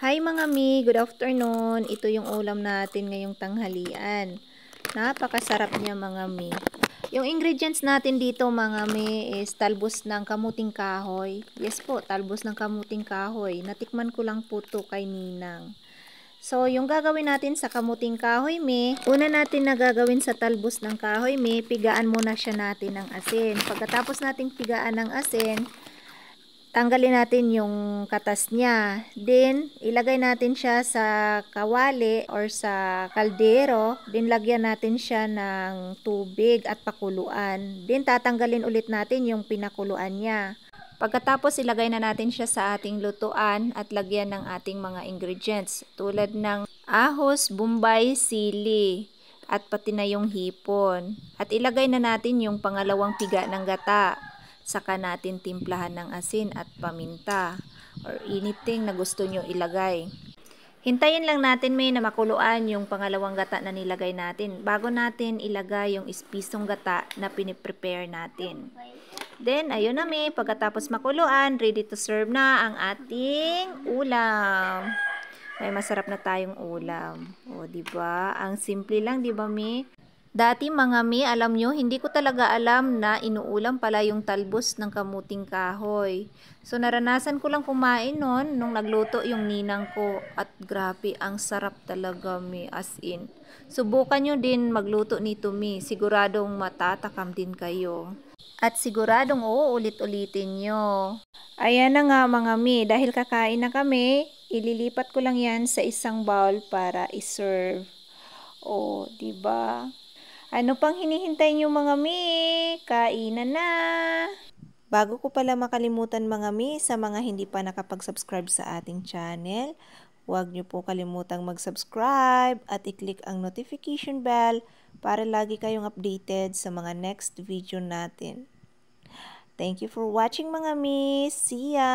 Hi mga mi, good afternoon. Ito yung ulam natin ngayong tanghalian. Napakasarap niya mga mi. Yung ingredients natin dito mga mi is talbos ng kamuting kahoy. Yes po, talbos ng kamuting kahoy. Natikman ko lang po to kay Ninang. So, yung gagawin natin sa kamuting kahoy mi, una natin na gagawin sa talbos ng kahoy mi, pigaan muna siya natin ng asin. Pagkatapos nating pigaan ng asin, tanggalin natin yung katas niya. Then, ilagay natin siya sa kawali or sa kaldero. Then, lagyan natin siya ng tubig at pakuluan. Then, tatanggalin ulit natin yung pinakuluan niya. Pagkatapos, ilagay na natin siya sa ating lutuan at lagyan ng ating mga ingredients. Tulad ng ahos, bombay, sili, at pati na yung hipon. At ilagay na natin yung pangalawang piga ng gata. Saka natin timplahan ng asin at paminta or anything na gusto nyo ilagay. Hintayin lang natin may na makuluan yung pangalawang gata na nilagay natin bago natin ilagay yung ispisong gata na piniprepare natin. Then, ayun na may, pagkatapos makuluan, ready to serve na ang ating ulam. May masarap na tayong ulam. O, diba? Ang simple lang, diba, mi? Dati mga mi, alam nyo, hindi ko talaga alam na inuulam pala yung talbos ng kamuting kahoy. So, naranasan ko lang kumain nun nung nagluto yung ninang ko. At grabe, ang sarap talaga mi, as in. Subukan nyo din magluto nito mi, siguradong matatakam din kayo. At siguradong uulit-ulitin nyo. Ayan na nga mga mi, dahil kakain na kami, ililipat ko lang yan sa isang bowl para iserve. O, diba? Ano pang hinihintay niyo mga mi? Kainan na! Bago ko pala makalimutan mga mi, sa mga hindi pa nakapag-subscribe sa ating channel, huwag niyo po kalimutang mag-subscribe at i-click ang notification bell para lagi kayong updated sa mga next video natin. Thank you for watching mga mi! See ya!